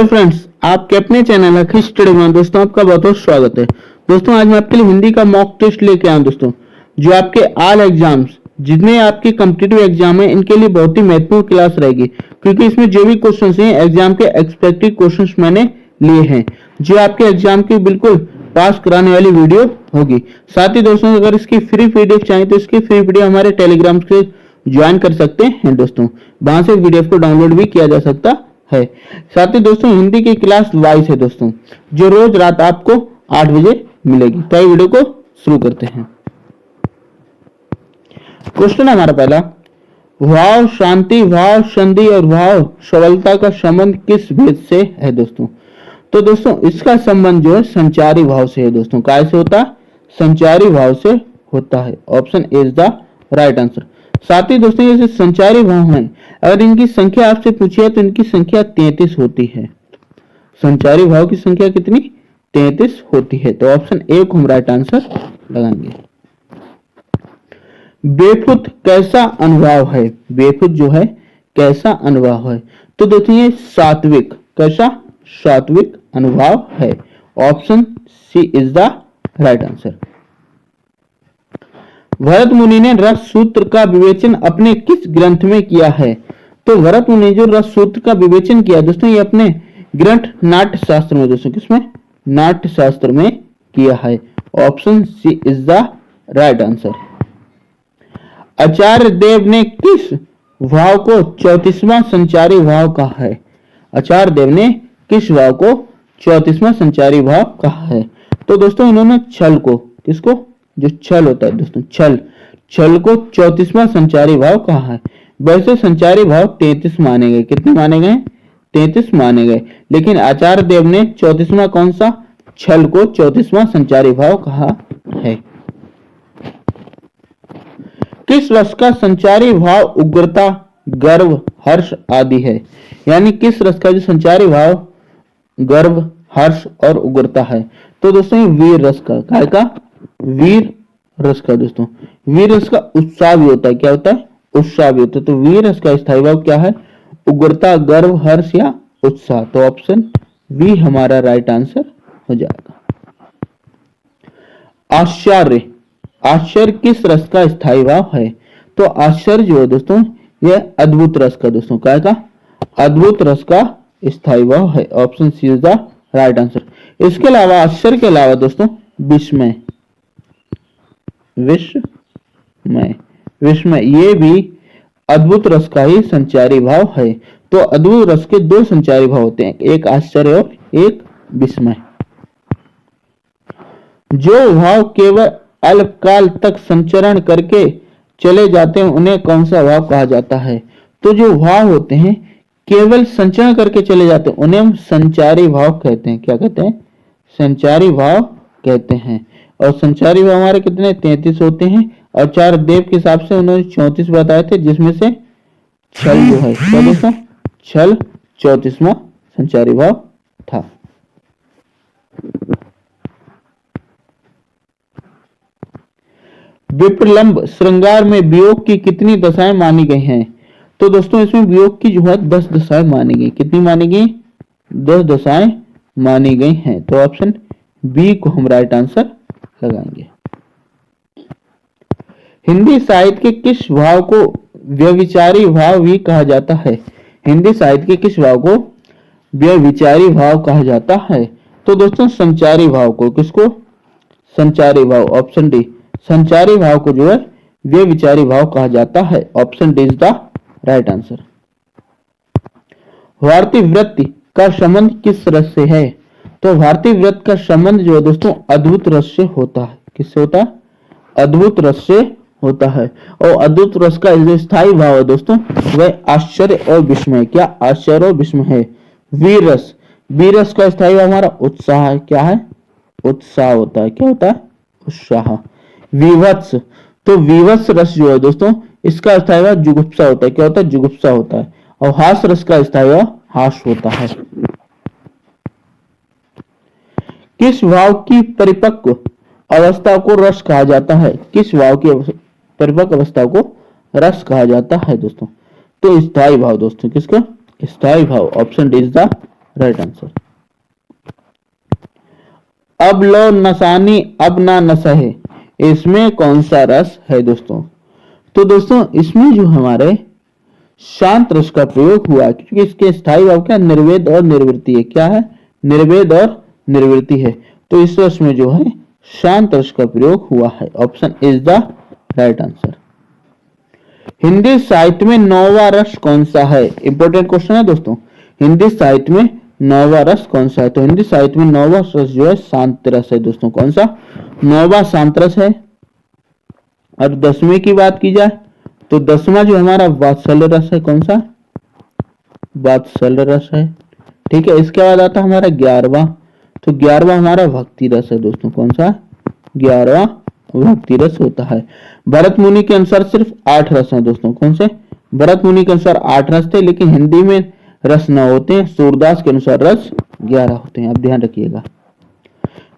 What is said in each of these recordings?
तो फ्रेंड्स, आपके अपने चैनल अखिल स्टडी में दोस्तों आपका बहुत बहुत स्वागत है। दोस्तों आज मैं आपके लिए हिंदी का मॉक टेस्ट लेके आया हूं दोस्तों, जो आपके ऑल एग्जाम्स जितने आपके कॉम्पिटिटिव एग्जाम है इनके लिए बहुत ही महत्वपूर्ण क्लास रहेगी, क्योंकि इसमें जो भी क्वेश्चंस हैं एग्जाम के एक्सपेक्टेड क्वेश्चंस मैंने लिए हैं, जो आपके एग्जाम की बिल्कुल पास कराने वाली वीडियो होगी। साथ ही दोस्तों अगर इसकी फ्री पीडीएफ चाहिए तो इसकी फ्री पीडीएफ हमारे टेलीग्राम से ज्वाइन कर सकते हैं दोस्तों, वहां से पीडीएफ को डाउनलोड भी किया जा सकता है। साथ ही दोस्तों हिंदी की क्लास वाइज है दोस्तों, जो रोज रात आपको 8 बजे मिलेगी। तो आइए वीडियो को शुरू करते हैं। क्वेश्चन हमारा पहला, भाव शांति, भाव संधि और भाव सबलता का संबंध किस भेद से है दोस्तों? तो दोस्तों इसका संबंध जो है संचारी भाव से है दोस्तों। कैसे होता है? संचारी भाव से होता है। Option A is the right answer. साथ ही दोस्तों ये संचारी भाव हैं, अगर इनकी संख्या आपसे पूछी है तो इनकी संख्या 33 होती है। संचारी भाव की संख्या कितनी? 33 होती है। तो ऑप्शन ए को हम राइट आंसर लगाएंगे। बेफुत कैसा अनुभाव है? बेफुत जो है कैसा अनुभाव है? तो दोस्तों ये सात्विक, कैसा? सात्विक अनुभाव है। Option C is the right answer. Bharat Muni ने रस सूत्र का विवेचन अपने किस ग्रंथ में किया है? तो भरत मुनि जो रस सूत्र का विवेचन किया दोस्तों ये अपने ग्रंथ नाट्य शास्त्र में दोस्तों, किसमें? नाट्य शास्त्र में किया है। Option C is the right answer. Acharya Dev ने किस भाव को 34वां संचारी भाव कहा है? आचार्य देव ने किस भाव को 34वां संचारी भाव कहा है? तो दोस्तों इन्होंने छल को, किसको? जो छल होता है दोस्तों, छल को 34वां संचारी भाव कहा है। वैसे संचारी भाव 33 माने गए। कितने माने गए? 33 माने गए, लेकिन आचार्य देव ने 34वां कौन सा? छल को 34वां संचारी भाव कहा है। किस रस का संचारी भाव उग्रता, गर्व, हर्ष आदि है? यानी किस रस का जो संचारी भाव गर्व, हर्ष और उग्रता है? तो दोस्तों ये वीर रस का, काय का? वीर रस का दोस्तों। वीर रस का उत्साह भी होता है। क्या होता है? उत्साह भी होता है। तो वीर रस का स्थायी भाव क्या है? उग्रता, गर्व, हर्ष या उत्साह। तो ऑप्शन बी हमारा राइट आंसर हो जाएगा। आश्चर्य, आश्चर्य किस रस का स्थायी भाव है? तो आश्चर्य जो है दोस्तों यह अद्भुत रस का दोस्तों, क्या का? अद्भुत रस का स्थायी भाव है। Option C is the right answer. इसके अलावा आश्चर्य के अलावा दोस्तों विस्मय, विस्मय ये भी अद्भुत रस का ही संचारी भाव है। तो अद्भुत रस के दो संचारी भाव होते हैं, एक आश्चर्य और एक विस्मय। जो भाव केवल अल्पकाल तक संचरण करके चले जाते हैं उन्हें कौन सा भाव कहा जाता है? तो जो भाव होते हैं केवल संचरण करके चले जाते हैं उन्हें हम संचारी भाव कहते हैं। क्या कहते हैं? संचारी भाव कहते हैं। और संचारी भाव हमारे कितने? 33 होते हैं। और आचार्य देव के हिसाब से उन्होंने 34 बताए थे, जिसमें से छल जो है, क्या दोस्तों? छल 34वां संचारी भाव था। विप्रलंब श्रृंगार में वियोग की कितनी दशाएं मानी गई हैं? तो दोस्तों इसमें वियोग की जो है 10 दशाएं मानी गई। कितनी मानी गई? 10 दशाएं मानी गई हैं। तो ऑप्शन बी को हम राइट आंसर लगाएंगे। हिंदी साहित्य के किस भाव को व्यभिचारी भाव भी कहा जाता है? हिंदी साहित्य के किस भाव को व्यभिचारी भाव कहा जाता है? तो दोस्तों संचारी भाव को, किसको? संचारी भाव। ऑप्शन डी, संचारी भाव को जो है व्यभिचारी भाव कहा जाता है। Option D is the right answer. भारतीय वृत्ति का संबंध किस रस से है? तो भारतीय व्रत का संबंध जो है दोस्तों अद्भुत रस से होता है। किससे होता है? अद्भुत रस से होता है। और अद्भुत रस का जो स्थायी भाव है दोस्तों वह आश्चर्य और विस्मय। क्या? आश्चर्य और विस्मय है। वीर रस, वीर रस का स्थायी भाव हमारा उत्साह है। क्या है? उत्साह होता है। क्या होता है? उत्साह। विवत्स, तो विवत्स रस जो है दोस्तों इसका स्थायी भाव जुगुप्सा होता है। क्या होता है? जुगुप्सा होता है। और हास रस का स्थायी भाव हास होता है। किस भाव की परिपक्व अवस्था को रस कहा जाता है? किस भाव की परिपक्व अवस्था को रस कहा जाता है दोस्तों? तो स्थायी भाव दोस्तों, किसका? स्थायी भाव। Option D is the right answer. अब लो नसानी अब ना नसहे, इसमें कौन सा रस है दोस्तों? तो दोस्तों इसमें जो हमारे शांत रस का प्रयोग हुआ है, क्योंकि इसके स्थायी भाव क्या निर्वेद और निर्वृत्ति है। क्या है? निर्वेद और निर्वृत्ति है। तो इस रस में जो है शांत रस का प्रयोग हुआ है। Option is the right answer. Hindi साहित्य में नौवां रस कौन सा है? इंपॉर्टेंट क्वेश्चन है दोस्तों। हिंदी साहित्य में नौवां रस कौन सा है? तो हिंदी साहित्य में नौवां रस जो है शांत रस है दोस्तों। कौन सा? नौवां शांत रस है। और 10वीं की बात की जाए तो 10वां जो हमारा वात्सल्य रस है। कौन सा? वात्सल्य रस है। ठीक है, इसके बाद आता हमारा 11वां। तो 11वां हमारा भक्ति रस है दोस्तों। कौन सा? 11वां भक्ति रस होता है। भरत मुनि के अनुसार सिर्फ 8 रस हैं दोस्तों। कौन से? भरत मुनि के अनुसार 8 रस थे, लेकिन हिंदी में रस 9 होते हैं। सूरदास के अनुसार रस 11 होते हैं। आप ध्यान रखिएगा।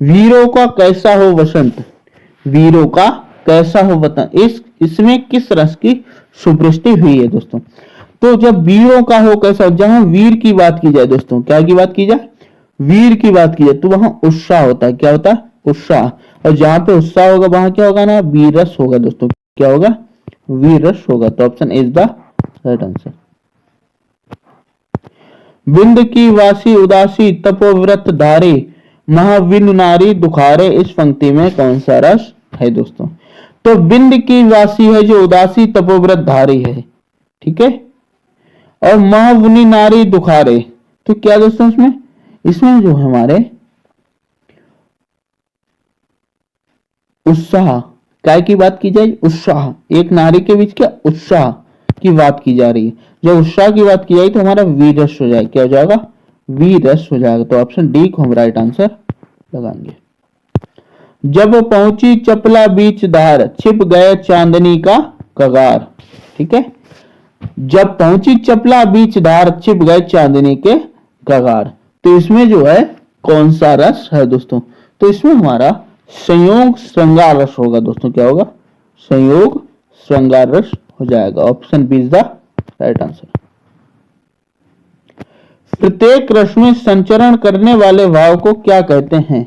वीरों का कैसा हो वसंत, वीरों का कैसा हो वतन, इसमें किस रस की सुपुष्टि हुई है दोस्तों? तो जब वीरों का हो कैसा, जहां वीर की बात की जाए दोस्तों, क्या की बात की जाए? वीर की बात की जाए तो वहां उत्साह होता है। क्या होता है? उत्साह। और जहां पे उत्साह होगा वहां क्या होगा ना? वीर रस होगा दोस्तों। क्या होगा? वीर रस होगा। तो option is the right answer. बिंद की वासी उदासी तपोव्रत धारे, महाविन नारी दुखारे, इस पंक्ति में कौन सा रस है दोस्तों? तो बिंद की वासी है जो उदासी तपोव्रत धारी है। ठीक है। और महाविनी नारी दुखारे, तो क्या दोस्तों इसमें? इसमें जो हमारे उत्साह, काय की बात की जाए? उत्साह। एक नारी के बीच क्या उत्साह की बात की जा रही है। जब उत्साह की बात की जाए तो हमारा वीर रस हो जाएगा। क्या हो जाएगा? वीर रस हो जाएगा। तो ऑप्शन डी को हम राइट आंसर लगाएंगे। जब पहुंची चपला बीच धार, छिप गए चांदनी का कगार। ठीक है। जब पहुंची चपला बीच धार, छिप गए चांदनी के कगार, तो इसमें जो है कौन सा रस है दोस्तों? तो इसमें हमारा संयोग श्रृंगार रस होगा दोस्तों। क्या होगा? संयोग श्रृंगार रस हो जाएगा। Option B is the right answer. प्रत्येक रस में संचरण करने वाले भाव को क्या कहते हैं?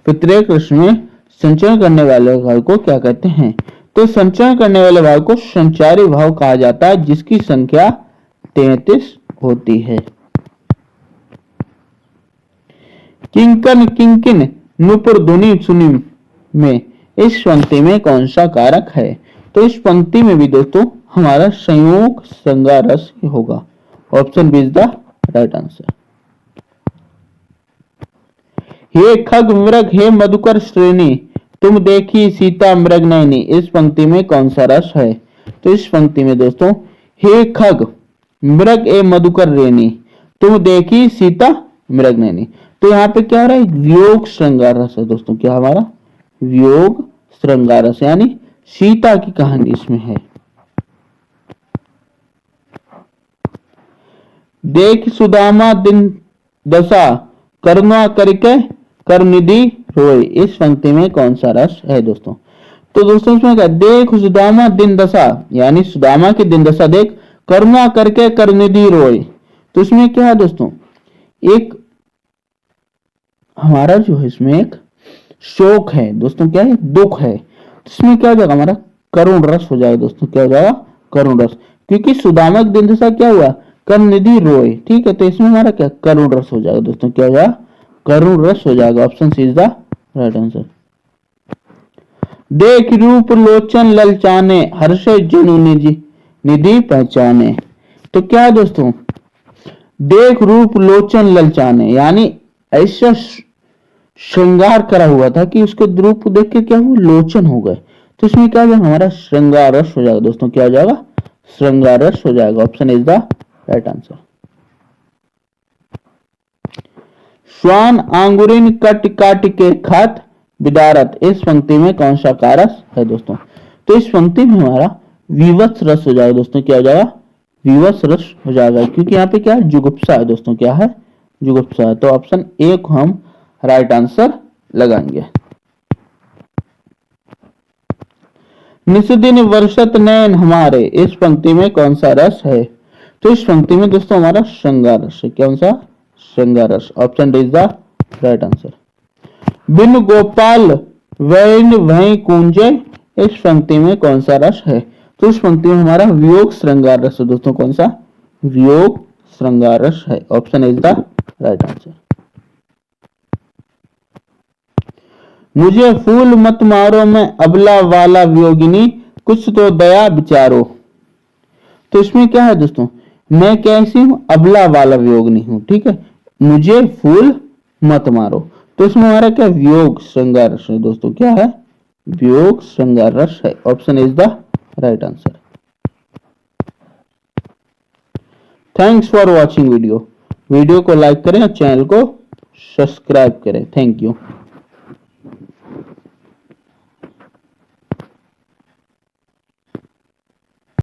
प्रत्येक रस में संचरण करने वाले भाव को क्या कहते हैं? तो संचरण करने वाले भाव को संचारी भाव कहा जाता है, जिसकी संख्या 33 होती है। किंकन किंकिन नुपुर धुनि सुनि में, इस पंक्ति में कौन सा कारक है? तो इस पंक्ति में भी दोस्तों हमारा संयोग श्रृंगार रस होगा। Option B is the right answer. हे खग मृग हे मधुकर श्रेणी, तुम देखी सीता मृग नयनी, इस पंक्ति में कौन सा रस है? तो इस पंक्ति में दोस्तों हे खग मृग ए मधुकर रेणी, तुम देखी सीता मृग नयनी, तो यहाँ पे क्या हो रहा है? वियोग श्रृंगार रस है दोस्तों। क्या हमारा? वियोग श्रृंगार रस, यानी सीता की कहानी इसमें है। देख सुदामा दिन दशा, करुणा करके करनिधि रोए, इस पंक्ति में कौन सा रस है दोस्तों? तो दोस्तों इसमें क्या? देख सुदामा दिन दशा, यानी सुदामा की दिन दशा देख, करुणा करके करनिधि रोए, तो इसमें क्या है दोस्तों? एक हमारा जो है इसमें एक शोक है दोस्तों। क्या है? दुख है। तो इसमें क्या हो जाएगा? हमारा करुण रस हो जाएगा दोस्तों। क्या हो जाएगा? करुण रस, क्योंकि सुदामा की दिन दशा क्या हुआ? करनिधि रोए। ठीक है, तो इसमें हमारा क्या? करुण रस हो जाएगा दोस्तों। क्या हो जाएगा? करुण रस हो जाएगा। Option C is the right answer. देख रूप लोचन ललचाने, हर्षे जनु निधि पहचाने, तो क्या है दोस्तों? देख रूप लोचन ललचाने, यानी ऐसा श्रृंगार करा हुआ था कि उसके रूप को देख के क्या हुआ? लोचन हो गए। तो इसमें क्या हो जाएगा? हमारा श्रृंगार रस हो जाएगा दोस्तों। क्या हो जाएगा? श्रृंगार रस हो जाएगा। Option is the right answer. श्वान आंगुरिन कट काट के खात बिदारत, इस पंक्ति में कौन सा कारक है दोस्तों? तो इस पंक्ति में हमारा विवत्स रस हो जाएगा दोस्तों। क्या हो जाएगा? विवत्स रस हो जाएगा, क्योंकि यहाँ पे क्या है? जुगुप्सा है दोस्तों। क्या है? जुगुप्सा है। तो ऑप्शन ए को हम राइट आंसर लगाएंगे। निस्दिन वर्षत नयन हमारे, इस पंक्ति में कौन सा रस है? तो इस पंक्ति में दोस्तों हमारा श्रृंगार रस है। कौन सा? श्रृंगार रस। Option D is the right answer. बिन गोपाल वैन वहीं कूंजे, इस पंक्ति में कौन सा रस है? तो इस पंक्ति में हमारा वियोग श्रृंगार रस है दोस्तों। कौन सा? वियोग श्रृंगार रस है। Option is the right answer. मुझे फूल मत मारो मैं अबला वाला वियोगिनी, कुछ तो दया विचारो। तो इसमें क्या है दोस्तों? मैं कैसी हूं? अबला वाला वियोगिनी हूं। ठीक है, मुझे फूल मत मारो। तो इसमें हमारा क्या? वियोग श्रृंगार रस है दोस्तों। क्या है? वियोग श्रृंगार रस है। Option is the right answer. Thanks for watching video. Video को लाइक करें और चैनल को सब्सक्राइब करें। Thank you.